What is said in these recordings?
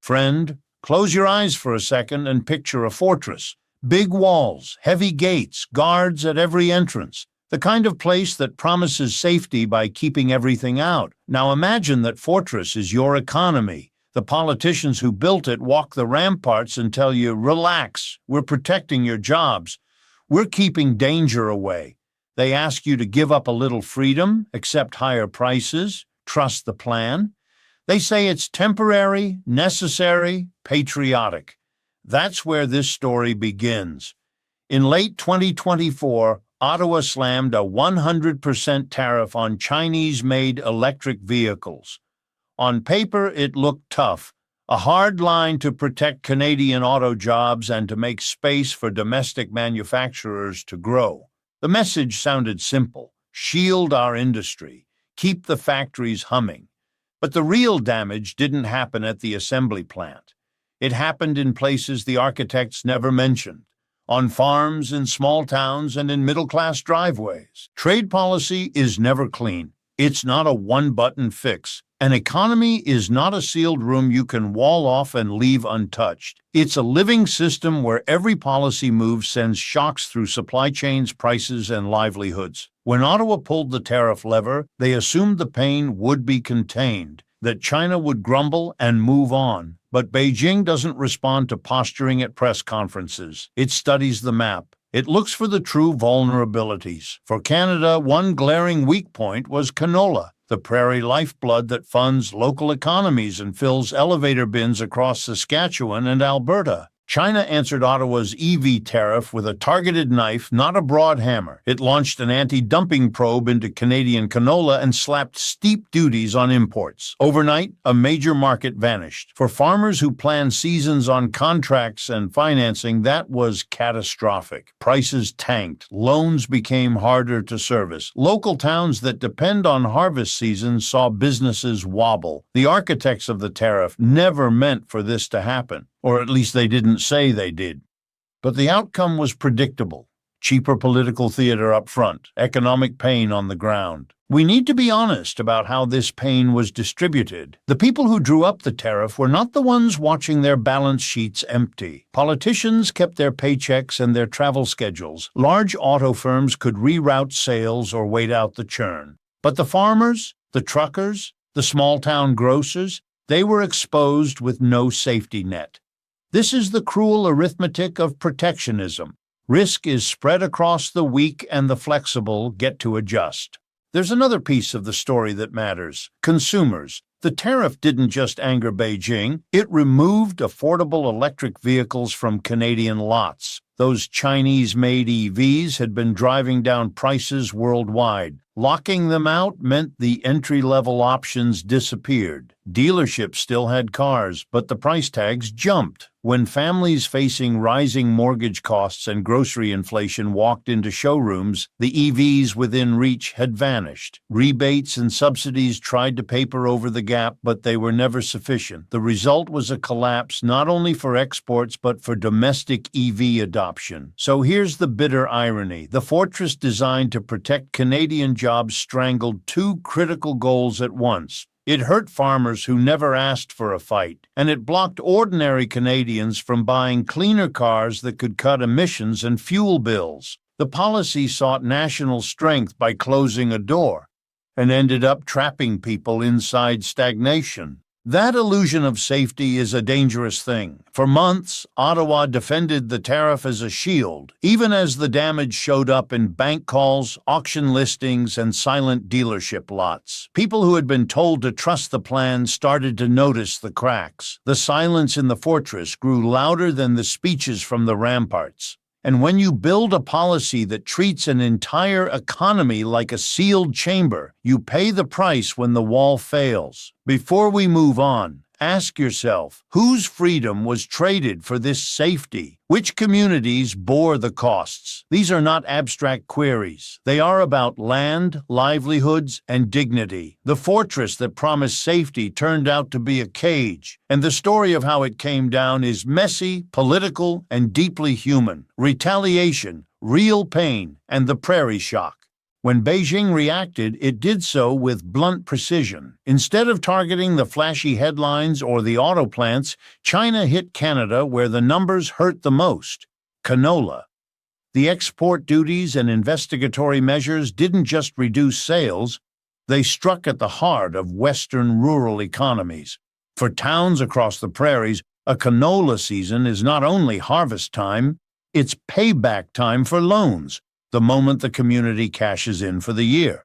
Friend, close your eyes for a second and picture a fortress. Big walls, heavy gates, guards at every entrance. The kind of place that promises safety by keeping everything out. Now imagine that fortress is your economy. The politicians who built it walk the ramparts and tell you, relax, we're protecting your jobs. We're keeping danger away. They ask you to give up a little freedom, accept higher prices, trust the plan. They say it's temporary, necessary, patriotic. That's where this story begins. In late 2024, Ottawa slammed a 100% tariff on Chinese-made electric vehicles. On paper, it looked tough, a hard line to protect Canadian auto jobs and to make space for domestic manufacturers to grow. The message sounded simple: shield our industry, keep the factories humming. But the real damage didn't happen at the assembly plant. It happened in places the architects never mentioned. On farms, in small towns, and in middle-class driveways. Trade policy is never clean. It's not a one-button fix. An economy is not a sealed room you can wall off and leave untouched. It's a living system where every policy move sends shocks through supply chains, prices, and livelihoods. When Ottawa pulled the tariff lever, they assumed the pain would be contained, that China would grumble and move on. But Beijing doesn't respond to posturing at press conferences. It studies the map. It looks for the true vulnerabilities. For Canada, one glaring weak point was canola, the prairie lifeblood that funds local economies and fills elevator bins across Saskatchewan and Alberta. China answered Ottawa's EV tariff with a targeted knife, not a broad hammer. It launched an anti-dumping probe into Canadian canola and slapped steep duties on imports. Overnight, a major market vanished. For farmers who plan seasons on contracts and financing, that was catastrophic. Prices tanked. Loans became harder to service. Local towns that depend on harvest seasons saw businesses wobble. The architects of the tariff never meant for this to happen. Or at least they didn't say they did. But the outcome was predictable. Cheaper political theater up front, economic pain on the ground. We need to be honest about how this pain was distributed. The people who drew up the tariff were not the ones watching their balance sheets empty. Politicians kept their paychecks and their travel schedules. Large auto firms could reroute sales or wait out the churn. But the farmers, the truckers, the small-town grocers, they were exposed with no safety net. This is the cruel arithmetic of protectionism. Risk is spread across the weak, and the flexible get to adjust. There's another piece of the story that matters: consumers. The tariff didn't just anger Beijing, it removed affordable electric vehicles from Canadian lots. Those Chinese-made EVs had been driving down prices worldwide. Locking them out meant the entry-level options disappeared. Dealerships still had cars, but the price tags jumped. When families facing rising mortgage costs and grocery inflation walked into showrooms, the EVs within reach had vanished. Rebates and subsidies tried to paper over the gap, but they were never sufficient. The result was a collapse not only for exports but for domestic EV adoption. So here's the bitter irony. The fortress designed to protect Canadian jobs strangled two critical goals at once. It hurt farmers who never asked for a fight, and it blocked ordinary Canadians from buying cleaner cars that could cut emissions and fuel bills. The policy sought national strength by closing a door, and ended up trapping people inside stagnation. That illusion of safety is a dangerous thing. For months, Ottawa defended the tariff as a shield, even as the damage showed up in bank calls, auction listings, and silent dealership lots. People who had been told to trust the plan started to notice the cracks. The silence in the fortress grew louder than the speeches from the ramparts. And when you build a policy that treats an entire economy like a sealed chamber, you pay the price when the wall fails. Before we move on, ask yourself, whose freedom was traded for this safety? Which communities bore the costs? These are not abstract queries. They are about land, livelihoods, and dignity. The fortress that promised safety turned out to be a cage, and the story of how it came down is messy, political, and deeply human. Retaliation, real pain, and the prairie shock. When Beijing reacted, it did so with blunt precision. Instead of targeting the flashy headlines or the auto plants, China hit Canada where the numbers hurt the most: canola. The export duties and investigatory measures didn't just reduce sales, they struck at the heart of Western rural economies. For towns across the prairies, a canola season is not only harvest time, it's payback time for loans, the moment the community cashes in for the year.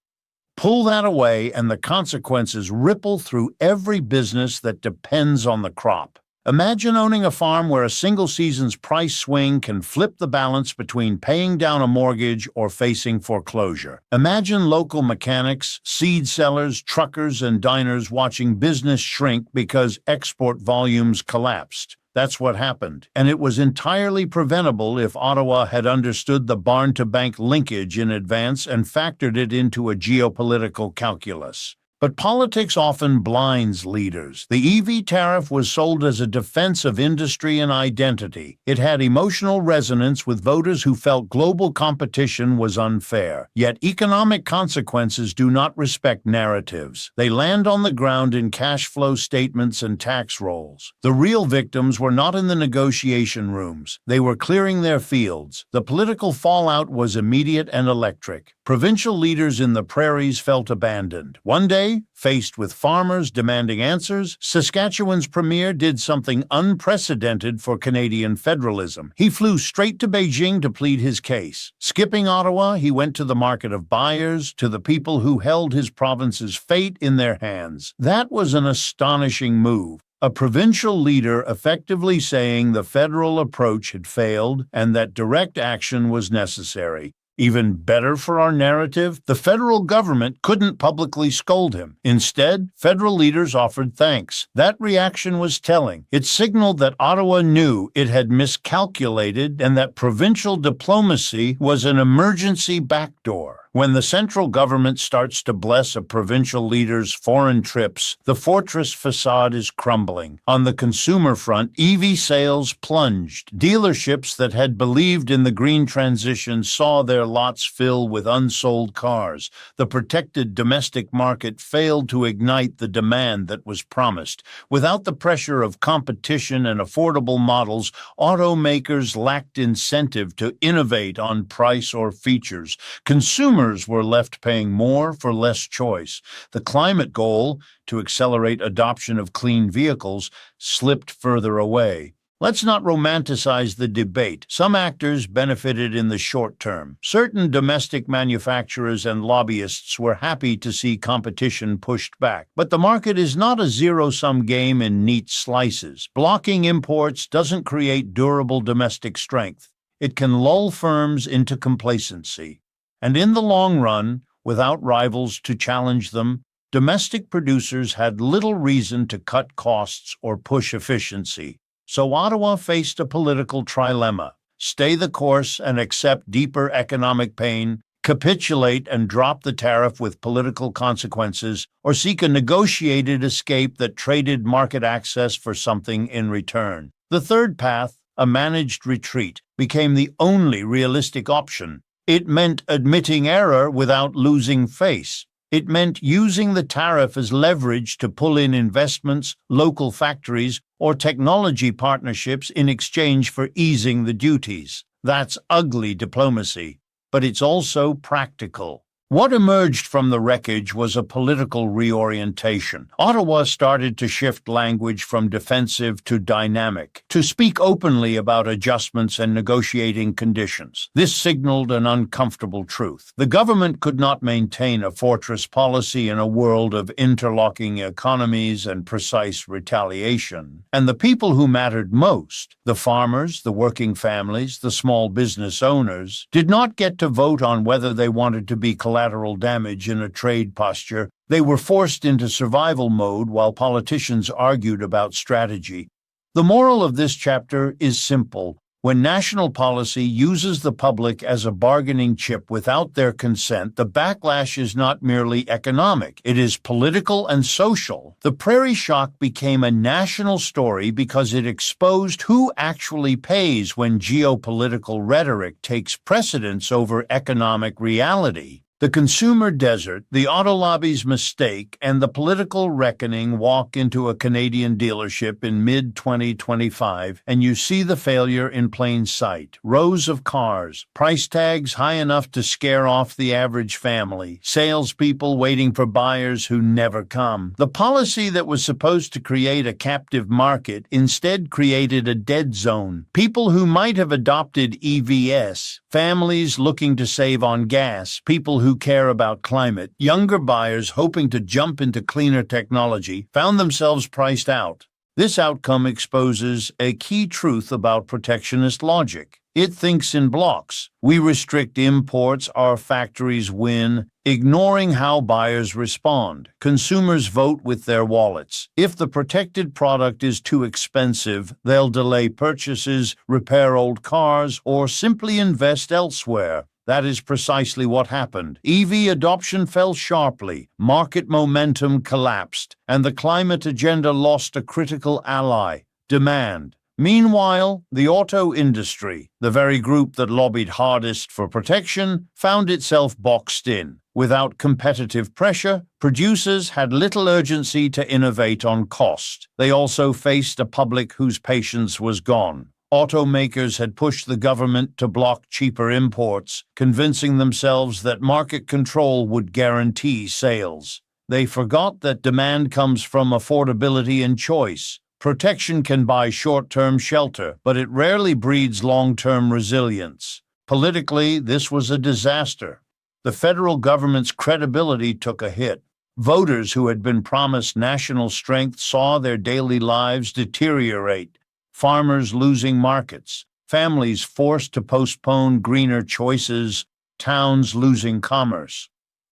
Pull that away and the consequences ripple through every business that depends on the crop. Imagine owning a farm where a single season's price swing can flip the balance between paying down a mortgage or facing foreclosure. Imagine local mechanics, seed sellers, truckers, and diners watching business shrink because export volumes collapsed. That's what happened, and it was entirely preventable if Ottawa had understood the barn-to-bank linkage in advance and factored it into a geopolitical calculus. But politics often blinds leaders. The EV tariff was sold as a defense of industry and identity. It had emotional resonance with voters who felt global competition was unfair. Yet economic consequences do not respect narratives. They land on the ground in cash flow statements and tax rolls. The real victims were not in the negotiation rooms. They were clearing their fields. The political fallout was immediate and electric. Provincial leaders in the prairies felt abandoned. One day, faced with farmers demanding answers, Saskatchewan's premier did something unprecedented for Canadian federalism. He flew straight to Beijing to plead his case. Skipping Ottawa, he went to the market of buyers, to the people who held his province's fate in their hands. That was an astonishing move. A provincial leader effectively saying the federal approach had failed and that direct action was necessary. Even better for our narrative, the federal government couldn't publicly scold him. Instead, federal leaders offered thanks. That reaction was telling. It signaled that Ottawa knew it had miscalculated and that provincial diplomacy was an emergency backdoor. When the central government starts to bless a provincial leader's foreign trips, the fortress facade is crumbling. On the consumer front, EV sales plunged. Dealerships that had believed in the green transition saw their lots fill with unsold cars. The protected domestic market failed to ignite the demand that was promised. Without the pressure of competition and affordable models, automakers lacked incentive to innovate on price or features. Consumers were left paying more for less choice. The climate goal, to accelerate adoption of clean vehicles, slipped further away. Let's not romanticize the debate. Some actors benefited in the short term. Certain domestic manufacturers and lobbyists were happy to see competition pushed back. But the market is not a zero-sum game in neat slices. Blocking imports doesn't create durable domestic strength. It can lull firms into complacency. And in the long run, without rivals to challenge them, domestic producers had little reason to cut costs or push efficiency. So Ottawa faced a political trilemma: stay the course and accept deeper economic pain, capitulate and drop the tariff with political consequences, or seek a negotiated escape that traded market access for something in return. The third path, a managed retreat, became the only realistic option. It meant admitting error without losing face. It meant using the tariff as leverage to pull in investments, local factories, or technology partnerships in exchange for easing the duties. That's ugly diplomacy, but it's also practical. What emerged from the wreckage was a political reorientation. Ottawa started to shift language from defensive to dynamic, to speak openly about adjustments and negotiating conditions. This signaled an uncomfortable truth. The government could not maintain a fortress policy in a world of interlocking economies and precise retaliation. And the people who mattered most, the farmers, the working families, the small business owners, did not get to vote on whether they wanted to be collateral damage in a trade posture. They were forced into survival mode while politicians argued about strategy. The moral of this chapter is simple. When national policy uses the public as a bargaining chip without their consent, the backlash is not merely economic, it is political and social. The Prairie Shock became a national story because it exposed who actually pays when geopolitical rhetoric takes precedence over economic reality. The consumer desert, the auto lobby's mistake, and the political reckoning walk into a Canadian dealership in mid-2025, and you see the failure in plain sight. Rows of cars, price tags high enough to scare off the average family, salespeople waiting for buyers who never come. The policy that was supposed to create a captive market instead created a dead zone. People who might have adopted EVs, families looking to save on gas, people who care about climate, younger buyers hoping to jump into cleaner technology, found themselves priced out. This outcome exposes a key truth about protectionist logic. It thinks in blocks. We restrict imports, our factories win, ignoring how buyers respond. Consumers vote with their wallets. If the protected product is too expensive, they'll delay purchases, repair old cars, or simply invest elsewhere. That is precisely what happened. EV adoption fell sharply, market momentum collapsed, and the climate agenda lost a critical ally: demand. Meanwhile, the auto industry, the very group that lobbied hardest for protection, found itself boxed in. Without competitive pressure, producers had little urgency to innovate on cost. They also faced a public whose patience was gone. Automakers had pushed the government to block cheaper imports, convincing themselves that market control would guarantee sales. They forgot that demand comes from affordability and choice. Protection can buy short-term shelter, but it rarely breeds long-term resilience. Politically, this was a disaster. The federal government's credibility took a hit. Voters who had been promised national strength saw their daily lives deteriorate. Farmers losing markets, families forced to postpone greener choices, towns losing commerce.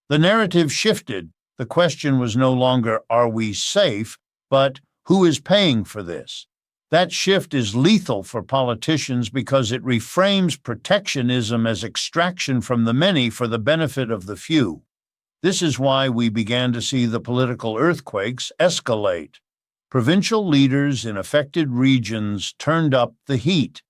The narrative shifted. The question was no longer, are we safe, but who is paying for this? That shift is lethal for politicians because it reframes protectionism as extraction from the many for the benefit of the few. This is why we began to see the political earthquakes escalate. Provincial leaders in affected regions turned up the heat.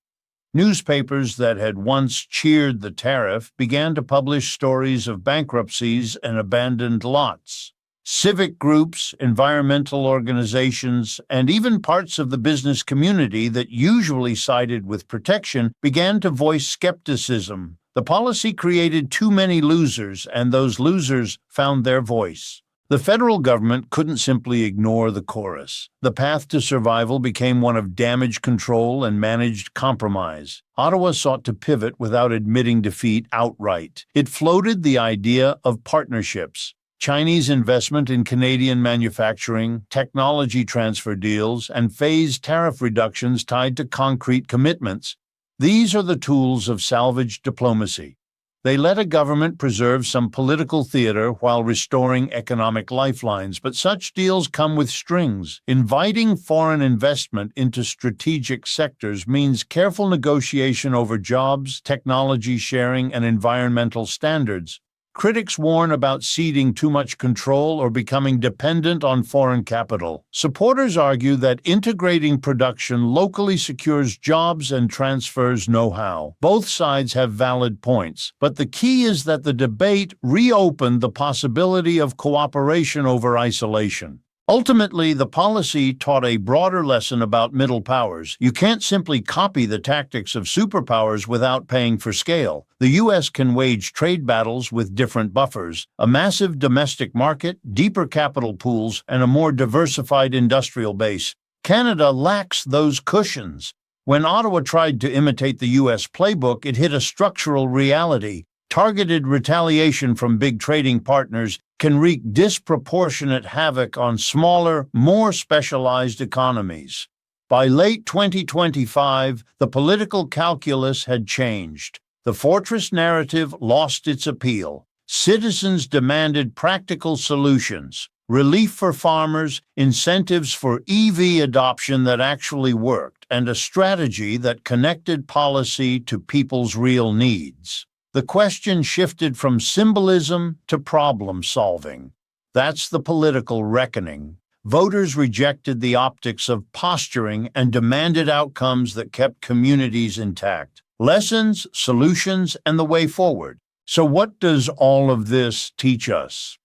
Newspapers that had once cheered the tariff began to publish stories of bankruptcies and abandoned lots. Civic groups, environmental organizations, and even parts of the business community that usually sided with protection began to voice skepticism. The policy created too many losers, and those losers found their voice. The federal government couldn't simply ignore the chorus. The path to survival became one of damage control and managed compromise. Ottawa sought to pivot without admitting defeat outright. It floated the idea of partnerships. Chinese investment in Canadian manufacturing, technology transfer deals, and phased tariff reductions tied to concrete commitments. These are the tools of salvage diplomacy. They let a government preserve some political theater while restoring economic lifelines, but such deals come with strings. Inviting foreign investment into strategic sectors means careful negotiation over jobs, technology sharing, and environmental standards. Critics warn about ceding too much control or becoming dependent on foreign capital. Supporters argue that integrating production locally secures jobs and transfers know-how. Both sides have valid points, but the key is that the debate reopened the possibility of cooperation over isolation. Ultimately, the policy taught a broader lesson about middle powers. You can't simply copy the tactics of superpowers without paying for scale. The U.S. can wage trade battles with different buffers, a massive domestic market, deeper capital pools, and a more diversified industrial base. Canada lacks those cushions. When Ottawa tried to imitate the U.S. playbook, it hit a structural reality. Targeted retaliation from big trading partners can wreak disproportionate havoc on smaller, more specialized economies. By late 2025, the political calculus had changed. The fortress narrative lost its appeal. Citizens demanded practical solutions, relief for farmers, incentives for EV adoption that actually worked, and a strategy that connected policy to people's real needs. The question shifted from symbolism to problem solving. That's the political reckoning. Voters rejected the optics of posturing and demanded outcomes that kept communities intact. Lessons, solutions, and the way forward. So what does all of this teach us?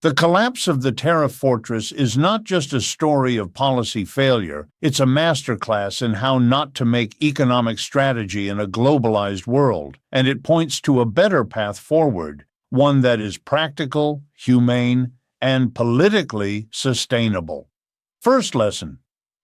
The collapse of the tariff fortress is not just a story of policy failure, it's a masterclass in how not to make economic strategy in a globalized world, and it points to a better path forward, one that is practical, humane, and politically sustainable. First lesson: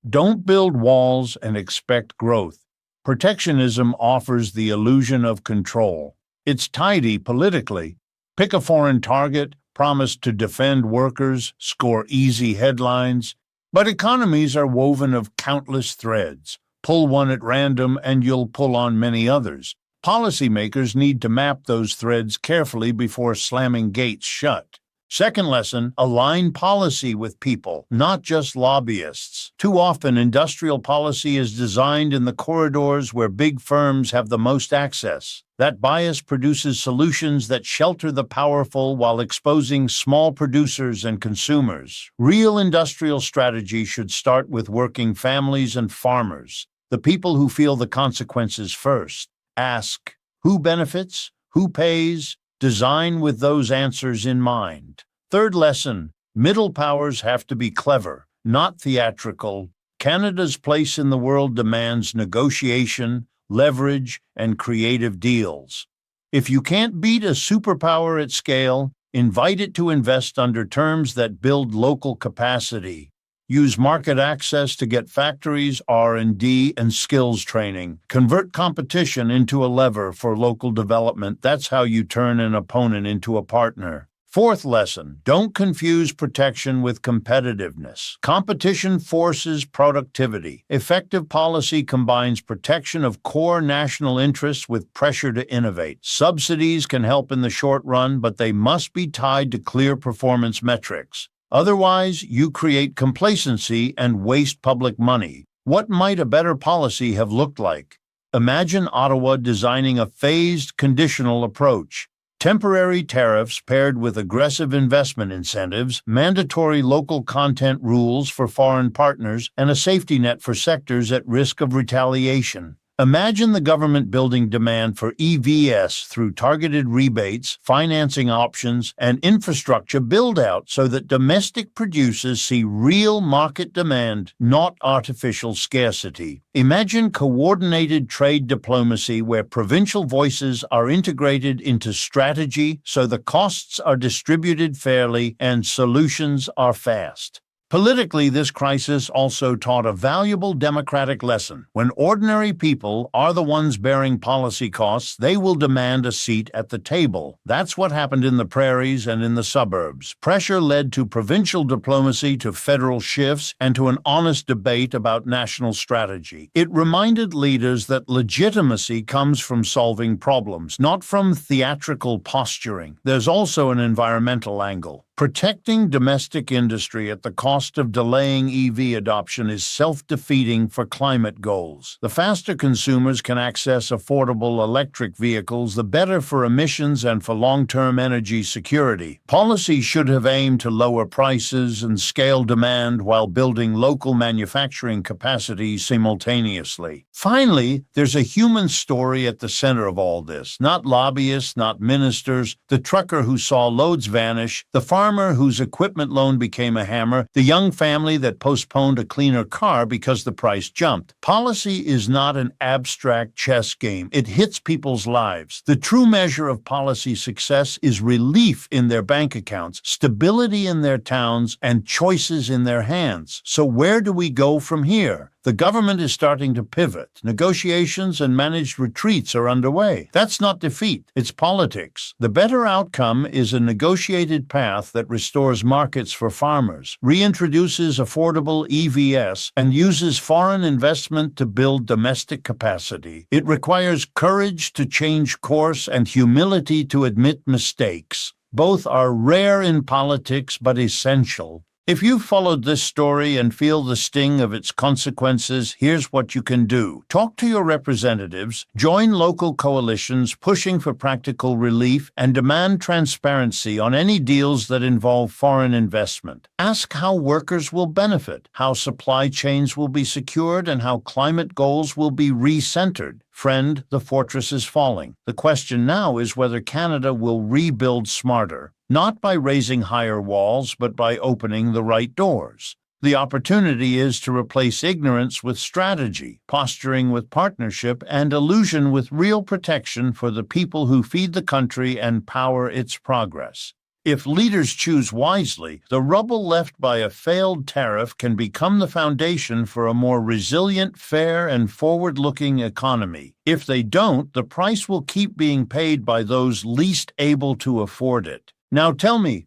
don't build walls and expect growth. Protectionism offers the illusion of control. It's tidy politically. Pick a foreign target, promise to defend workers, score easy headlines. But economies are woven of countless threads. Pull one at random and you'll pull on many others. Policymakers need to map those threads carefully before slamming gates shut. Second lesson: align policy with people, not just lobbyists. Too often, industrial policy is designed in the corridors where big firms have the most access. That bias produces solutions that shelter the powerful while exposing small producers and consumers. Real industrial strategy should start with working families and farmers, the people who feel the consequences first. Ask, who benefits? Who pays? Design with those answers in mind. Third lesson: middle powers have to be clever, not theatrical. Canada's place in the world demands negotiation, leverage, and creative deals. If you can't beat a superpower at scale, invite it to invest under terms that build local capacity. Use market access to get factories, R&D, and skills training. Convert competition into a lever for local development. That's how you turn an opponent into a partner. Fourth lesson: don't confuse protection with competitiveness. Competition forces productivity. Effective policy combines protection of core national interests with pressure to innovate. Subsidies can help in the short run, but they must be tied to clear performance metrics. Otherwise, you create complacency and waste public money. What might a better policy have looked like? Imagine Ottawa designing a phased, conditional approach. Temporary tariffs paired with aggressive investment incentives, mandatory local content rules for foreign partners, and a safety net for sectors at risk of retaliation. Imagine the government building demand for EVs through targeted rebates, financing options, and infrastructure build-out so that domestic producers see real market demand, not artificial scarcity. Imagine coordinated trade diplomacy where provincial voices are integrated into strategy so the costs are distributed fairly and solutions are fast. Politically, this crisis also taught a valuable democratic lesson. When ordinary people are the ones bearing policy costs, they will demand a seat at the table. That's what happened in the prairies and in the suburbs. Pressure led to provincial diplomacy, to federal shifts, and to an honest debate about national strategy. It reminded leaders that legitimacy comes from solving problems, not from theatrical posturing. There's also an environmental angle. Protecting domestic industry at the cost of delaying EV adoption is self-defeating for climate goals. The faster consumers can access affordable electric vehicles, the better for emissions and for long-term energy security. Policy should have aimed to lower prices and scale demand while building local manufacturing capacity simultaneously. Finally, there's a human story at the center of all this. Not lobbyists, not ministers, the trucker who saw loads vanish, the farmer whose equipment loan became a hammer, the young family that postponed a cleaner car because the price jumped. Policy is not an abstract chess game. It hits people's lives. The true measure of policy success is relief in their bank accounts, stability in their towns, and choices in their hands. So where do we go from here? The government is starting to pivot. Negotiations and managed retreats are underway. That's not defeat, it's politics. The better outcome is a negotiated path that restores markets for farmers, reintroduces affordable EVs, and uses foreign investment to build domestic capacity. It requires courage to change course and humility to admit mistakes. Both are rare in politics but essential. If you've followed this story and feel the sting of its consequences, here's what you can do. Talk to your representatives, join local coalitions pushing for practical relief, and demand transparency on any deals that involve foreign investment. Ask how workers will benefit, how supply chains will be secured, and how climate goals will be re-centered. Friend, the fortress is falling. The question now is whether Canada will rebuild smarter, not by raising higher walls, but by opening the right doors. The opportunity is to replace ignorance with strategy, posturing with partnership, and illusion with real protection for the people who feed the country and power its progress. If leaders choose wisely, the rubble left by a failed tariff can become the foundation for a more resilient, fair, and forward-looking economy. If they don't, the price will keep being paid by those least able to afford it. Now tell me,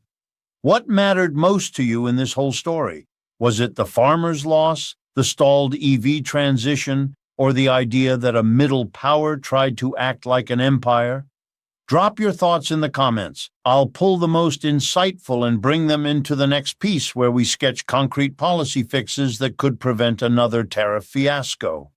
what mattered most to you in this whole story? Was it the farmers' loss, the stalled EV transition, or the idea that a middle power tried to act like an empire? Drop your thoughts in the comments. I'll pull the most insightful and bring them into the next piece where we sketch concrete policy fixes that could prevent another tariff fiasco.